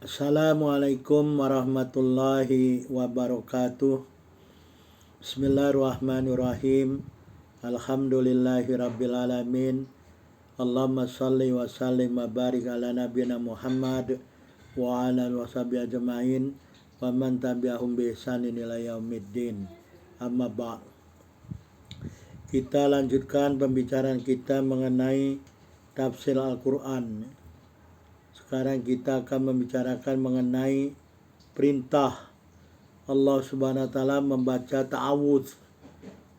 Assalamualaikum warahmatullahi wabarakatuh. Bismillahirrahmanirrahim. Alhamdulillahi rabbil alamin. Allahumma salli wa sallim wa barik ala nabiyina Muhammad wa ala alihi washabihi ajma'in wa man tabi'ahum bi ihsanin ila yaumiddin. Amma ba'd. Kita lanjutkan pembicaraan kita mengenai tafsir Al-Quran. Sekarang kita akan membicarakan mengenai perintah Allah Subhanahu wa taala membaca ta'awudz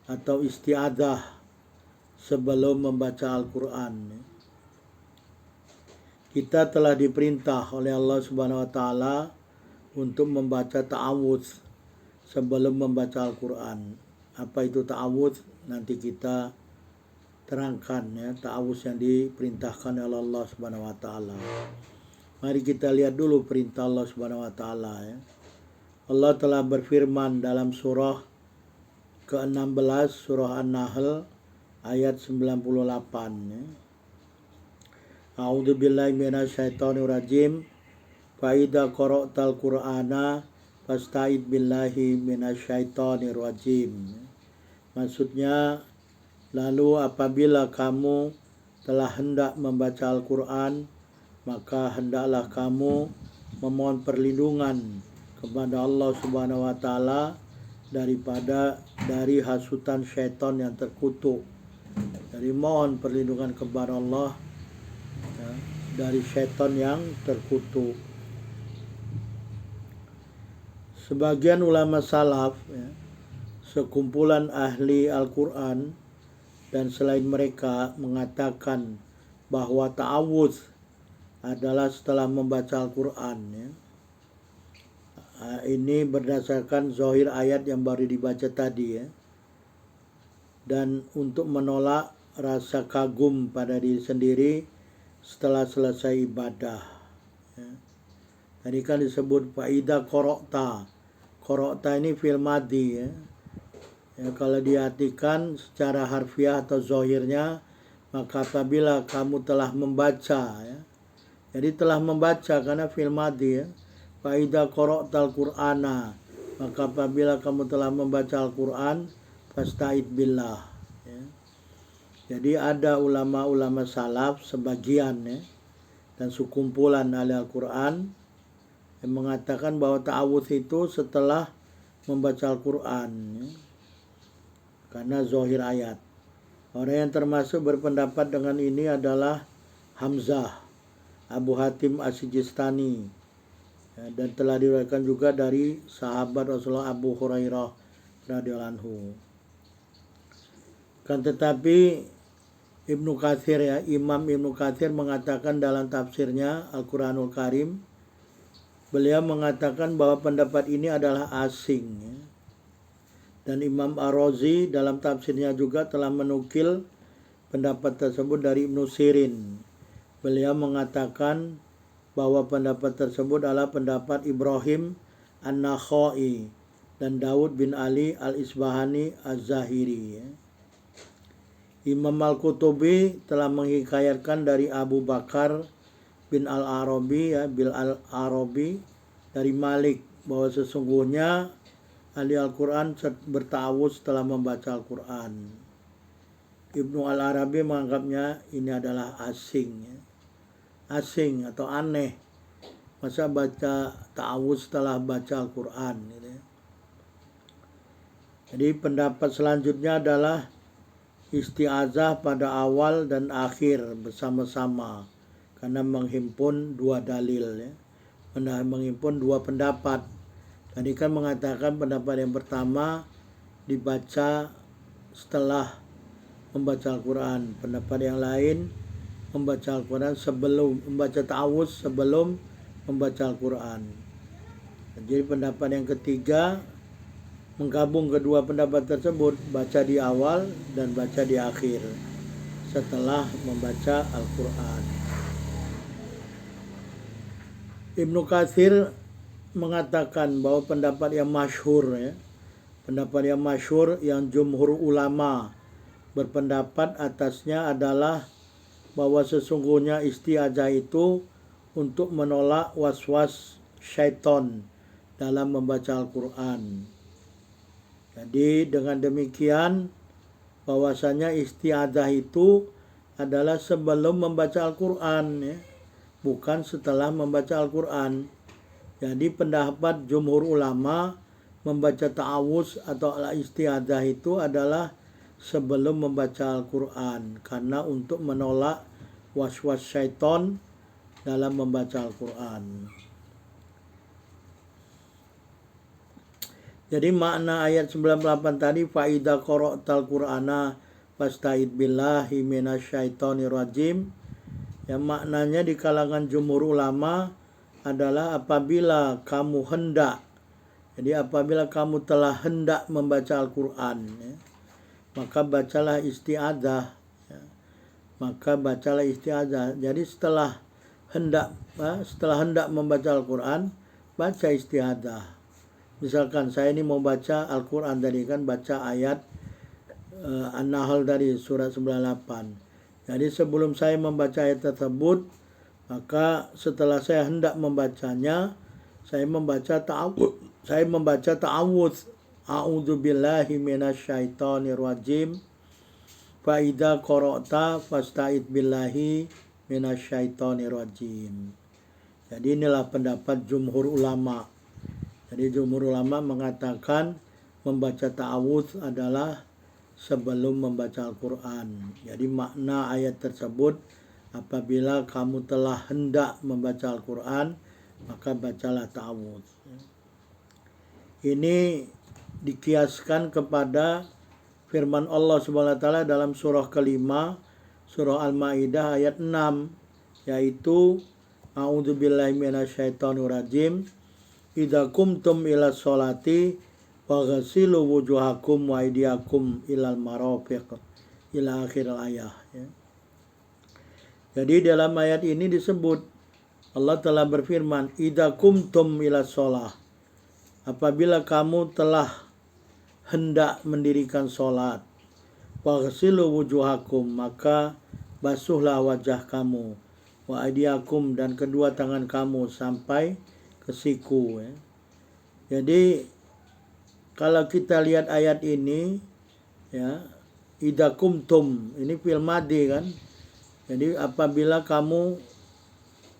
atau isti'adzah sebelum membaca Al-Quran. Kita telah diperintah oleh Allah Subhanahu wa taala untuk membaca ta'awudz sebelum membaca Al-Quran. Apa itu ta'awudz? Nanti kita terangkan ya, ta'awudz yang diperintahkan oleh Allah Subhanahu wa taala. Mari kita lihat dulu perintah Allah Subhanahu wa taala ya. Allah telah berfirman dalam surah ke-16 surah An-Nahl ayat 98 ya. A'udzubillahi minasyaitonirrajim. Fa idza qara'tal Qur'ana fasta'id billahi minasyaitonirrajim. Maksudnya, lalu apabila kamu telah hendak membaca Al-Quran, maka hendaklah kamu memohon perlindungan kepada Allah Subhanahu wa taala dari hasutan syaitan yang terkutuk. Jadi mohon perlindungan kepada Allah ya, dari syaitan yang terkutuk. Sebagian ulama salaf ya, sekumpulan ahli Al-Quran dan selain mereka mengatakan bahwa ta'awudz adalah setelah membaca Al-Quran ya. Ini berdasarkan zahir ayat yang baru dibaca tadi ya. Dan untuk menolak rasa kagum pada diri sendiri setelah selesai ibadah ya. Tadi kan disebut faida qara'ta. Qara'ta ini fi'il madhi ya. Ya, kalau diartikan secara harfiah atau zahirnya, maka apabila kamu telah membaca ya. Jadi telah membaca karena fi'il madhi ya. Fa idza qara'tal Qur'ana, maka apabila kamu telah membaca Al-Qur'an, fasta'id billah ya. Jadi ada ulama-ulama salaf sebagian ya, dan sekumpulan ahli Al-Qur'an yang mengatakan bahwa ta'awudz itu setelah membaca Al-Qur'an ya. Karena zahir ayat. Orang yang termasuk berpendapat dengan ini adalah Hamzah Abu Hatim As-Sijistani ya, dan telah diriwayatkan juga dari sahabat Rasulullah Abu Hurairah radhiyallahu anhu. Kan tetapi Ibnu Katsir ya, Imam Ibnu Katsir mengatakan dalam tafsirnya Al-Qur'anul Karim, beliau mengatakan bahwa pendapat ini adalah asing ya. Dan Imam Ar-Razi dalam tafsirnya juga telah menukil pendapat tersebut dari Ibnu Sirin. Beliau mengatakan bahwa pendapat tersebut adalah pendapat Ibrahim An-Nakhai dan Daud bin Ali Al-Isbahani Az-Zahiri ya. Imam Al-Qutubi telah menghikayatkan dari Abu Bakar bin Al-Arabi ya, bil Al-Arabi dari Malik bahwa sesungguhnya ahli Al-Quran berta'awudz setelah membaca Al-Quran. Ibnu Al-Arabi menganggapnya ini adalah asing ya. Asing atau aneh, masa baca ta'awudz setelah baca Al-Quran gitu ya. Jadi pendapat selanjutnya adalah isti'adzah pada awal dan akhir bersama-sama, karena menghimpun dua dalil ya, menghimpun dua pendapat. Tadi kan mengatakan pendapat yang pertama dibaca setelah membaca Al-Quran, pendapat yang lain membaca Al-Quran sebelum membaca ta'awudz sebelum membaca Al-Quran. Jadi pendapat yang ketiga menggabung kedua pendapat tersebut, baca di awal dan baca di akhir setelah membaca Al-Quran. Ibnu Katsir mengatakan bahwa pendapat yang masyhur ya, pendapat yang masyhur yang jumhur ulama berpendapat atasnya adalah bahwa sesungguhnya isti'adzah itu untuk menolak was-was syaitan dalam membaca Al-Quran. Jadi dengan demikian bahwasanya isti'adzah itu adalah sebelum membaca Al-Quran, ya, bukan setelah membaca Al-Quran. Jadi pendapat jumhur ulama membaca ta'awuz atau isti'adzah itu adalah sebelum membaca Al-Quran, karena untuk menolak was-was syaitan dalam membaca Al-Quran. Jadi makna ayat 98 tadi, fa'idha qara'tal qur'ana fasta'id billahi minasyaitonir rajim. Yang maknanya di kalangan jumhur ulama adalah apabila kamu hendak, jadi apabila kamu telah hendak membaca Al-Quran, ya, maka bacalah isti'adzah, ya. Maka bacalah isti'adzah. Jadi setelah hendak membaca Al-Quran, baca isti'adzah. Misalkan saya ini mau baca Al-Quran tadi, kan baca ayat An-Nahl dari surat 98. Jadi sebelum saya membaca ayat tersebut, maka setelah saya hendak membacanya, saya membaca ta'awudz. A'udzubillahi minasyaitonir rajim. Fa idza qara'ta fasta'id billahi minasyaitonir rajim. Jadi inilah pendapat jumhur ulama. Jadi jumhur ulama mengatakan membaca ta'awudz adalah sebelum membaca Al-Quran. Jadi makna ayat tersebut, apabila kamu telah hendak membaca Al-Quran, maka bacalah ta'awudz. Ini dikiaskan kepada firman Allah Subhanahu wa taala dalam surah kelima, surah Al-Maidah ayat 6, yaitu a'udzubillahi minasyaitonir rajim. Idza kumtum ila sholati faghsilu wujuhakum wa aydiyakum ilal marafiq, ila akhir ayat, ya. Jadi dalam ayat ini disebut Allah telah berfirman, idza kumtum ila sholah, apabila kamu telah hendak mendirikan sholat, faghsilu wujuhakum, maka basuhlah wajah kamu, wa aydiyakum, dan kedua tangan kamu sampai ke siku, ya. Jadi kalau kita lihat ayat ini, ya, idza kumtum, ini fi'il madhi kan. Jadi apabila kamu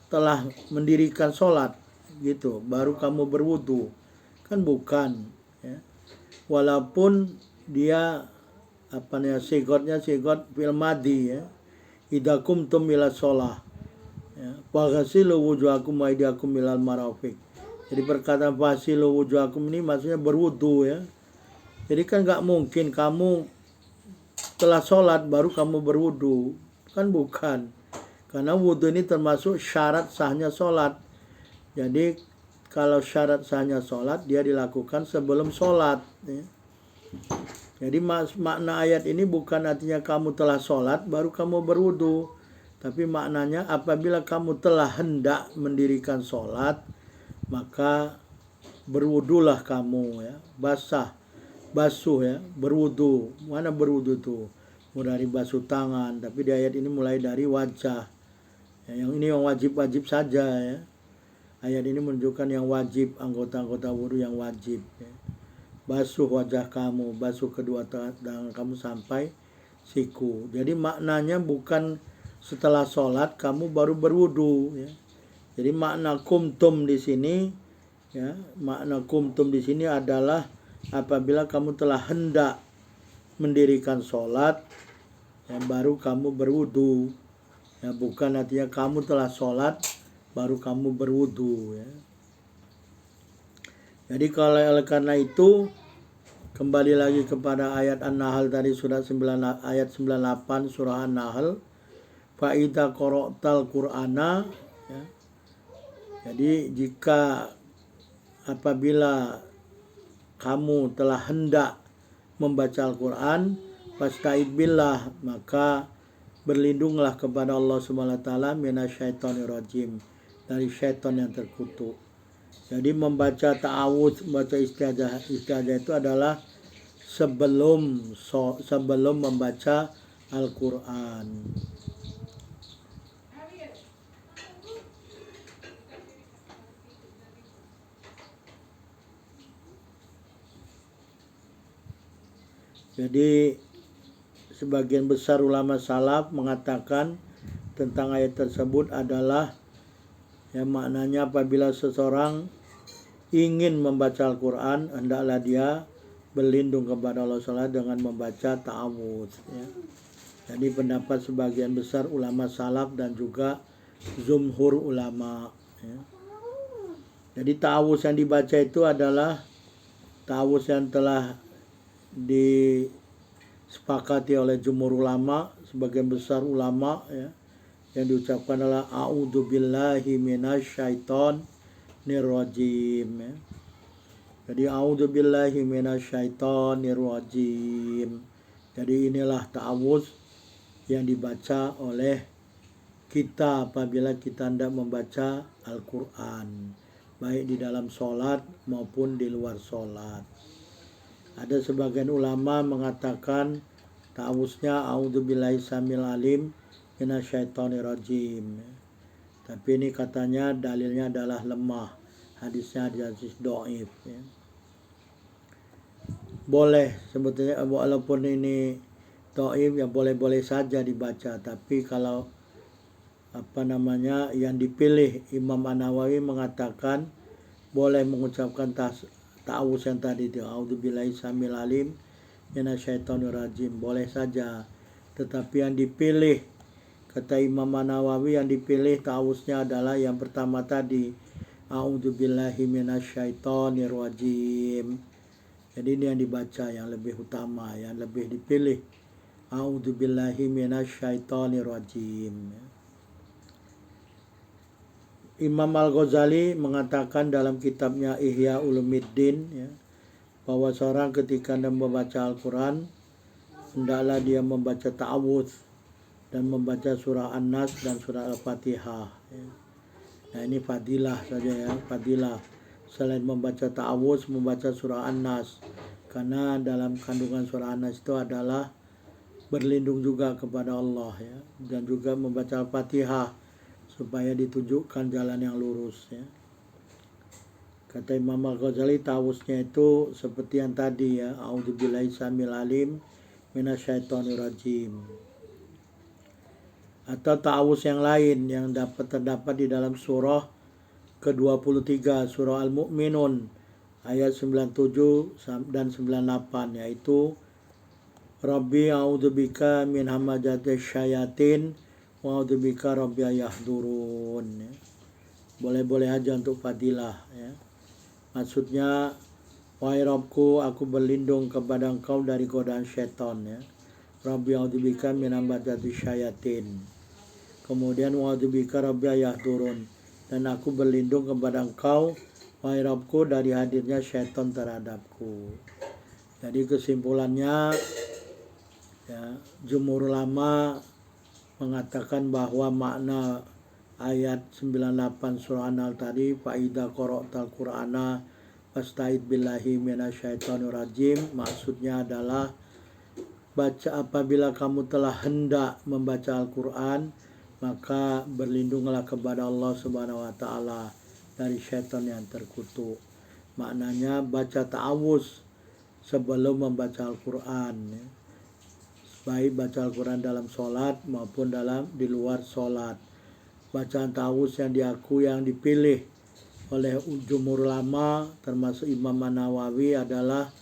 telah mendirikan sholat, gitu, baru kamu berwudu, kan bukan, ya. Walaupun dia sigotnya sigot fi'il madhi, ya. Idza kumtum ila sholah, ya, faghsilu wujuhakum wa aydiyakum ilal marafiq. Jadi perkataan faghsilu wujuhakum ini maksudnya berwudu, ya. Jadi kan nggak mungkin kamu telah sholat baru kamu berwudu, kan bukan. Karena wudu ini termasuk syarat sahnya sholat. Jadi kalau syarat sahnya sholat, dia dilakukan sebelum sholat, ya. Jadi makna ayat ini bukan artinya kamu telah sholat baru kamu berwudu, tapi maknanya apabila kamu telah hendak mendirikan sholat, maka berwudulah kamu, ya. Basuh, ya, berwudu. Mana berwudu tuh? Mulai dari basuh tangan, tapi di ayat ini mulai dari wajah, ya. Yang ini yang wajib-wajib saja, ya. Ayat ini menunjukkan yang wajib, anggota-anggota wudu yang wajib, ya. Basuh wajah kamu, basuh kedua tangan kamu sampai siku. Jadi maknanya bukan setelah sholat kamu baru berwudu, ya. Jadi makna kumtum di sini, ya, makna kumtum di sini adalah apabila kamu telah hendak mendirikan sholat, ya, baru kamu berwudu, ya, bukan artinya kamu telah sholat baru kamu berwudu, ya. Jadi karena itu kembali lagi kepada ayat An-Nahl tadi, ayat 98 surah An-Nahl, fa idza qara'tal qur'ana, ya. Jadi jika apabila kamu telah hendak membaca Al-Quran, fasta'id billah, maka berlindunglah kepada Allah Subhanahu wa taala minasyaitonir rajim, dari syaitan yang terkutuk. Jadi membaca ta'awudz, membaca isti'adzah itu adalah sebelum membaca Al-Quran. Jadi sebagian besar ulama salaf mengatakan tentang ayat tersebut adalah yang maknanya apabila seseorang ingin membaca Al-Quran, hendaklah dia berlindung kepada Allah SWT dengan membaca ta'awudz. Ya. Jadi pendapat sebagian besar ulama salaf dan juga jumhur ulama. Ya. Jadi ta'awudz yang dibaca itu adalah ta'awudz yang telah disepakati oleh jumhur ulama, sebagian besar ulama, ya, yang diucapkan adalah a'udzubillahi minasyaitonir rajim. Ya. Jadi a'udzubillahi minasyaitonir rajim. Jadi inilah ta'awudz yang dibaca oleh kita apabila kita hendak membaca Al-Quran, baik di dalam sholat maupun di luar sholat. Ada sebagian ulama mengatakan ta'awudznya a'udzubillahi samil alim minasyaitonir rajim. Tapi ini katanya dalilnya adalah lemah. Hadisnya hadis dhaif. Ya. Boleh sebetulnya walaupun ini dhaif ya boleh-boleh saja dibaca. Tapi kalau yang dipilih Imam An-Nawawi mengatakan boleh mengucapkan ta'awudz yang tadi itu a'udzubillahi samil alim minasyaitonir rajim, boleh saja. Tetapi yang dipilih kata Imam An-Nawawi, yang dipilih ta'awudznya adalah yang pertama tadi a'udzubillahi minasyaitonir rajim. Jadi ini yang dibaca yang lebih utama, yang lebih dipilih a'udzubillahi minasyaitonir rajim. Imam Al-Ghazali mengatakan dalam kitabnya Ihya Ulumuddin, ya, bahwa seorang ketika membaca Al-Quran hendaklah dia membaca ta'awudz dan membaca surah An-Nas dan surah Al-Fatihah. Ya. Nah ini fadilah saja ya, fadilah. Selain membaca ta'awudz, membaca surah An-Nas, karena dalam kandungan surah An-Nas itu adalah berlindung juga kepada Allah, ya, dan juga membaca Al-Fatihah supaya ditunjukkan jalan yang lurus. Ya. Kata Imam Al-Ghazali, ta'awudznya itu seperti yang tadi ya, a'udzubillahi samil alim minasyaitonir rajim. Atau ta'awudz yang lain yang terdapat di dalam surah ke-23, surah Al-Mu'minun ayat 97 dan 98, yaitu Rabbi a'udzubika min hamazatis syayatin wa a'udzubika rabbi yahdurun. Ya. Boleh-boleh aja untuk fadilah, ya. Maksudnya, wahai Rabbku, aku berlindung kepada engkau dari godaan syaitan, ya. Rabbi a'udzubika min hamazatis syayatin. Kemudian wa'udzubika rabbi yahdurun, dan aku berlindung kepada engkau wahai Rabbku dari hadirnya syaitan terhadapku. Jadi kesimpulannya, ya, jumhur ulama mengatakan bahwa makna ayat 98 surah An-Nahl tadi, fa'idha qara'tal qur'ana fasta'id billahi minasyaitonir rajim, maksudnya adalah apabila kamu telah hendak membaca Al-Quran, maka berlindunglah kepada Allah Subhanahu wa taala dari syaitan yang terkutuk. Maknanya baca ta'awudz sebelum membaca Al-Quran, ya. Baik baca Al-Quran dalam sholat maupun di luar sholat. Bacaan ta'awudz yang diakui yang dipilih oleh jumhur ulama termasuk Imam An-Nawawi adalah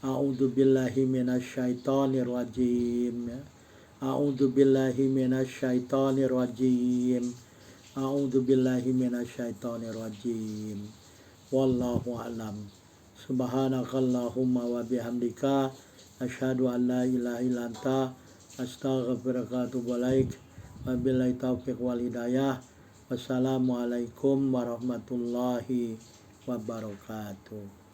a'udzubillahi minasyaitonir rajim, ya. A'udzubillahi minasyaitonir rajim. A'udzubillahi minasyaitonir rajim. Wallahu a'lam. Subhanakallahumma wa bihamdika asyhadu an la ilaha illa anta astaghfiruka wa atubu ilaik. Wabillahi taufiq wal hidayah. Wassalamualaikum warahmatullahi wabarakatuh.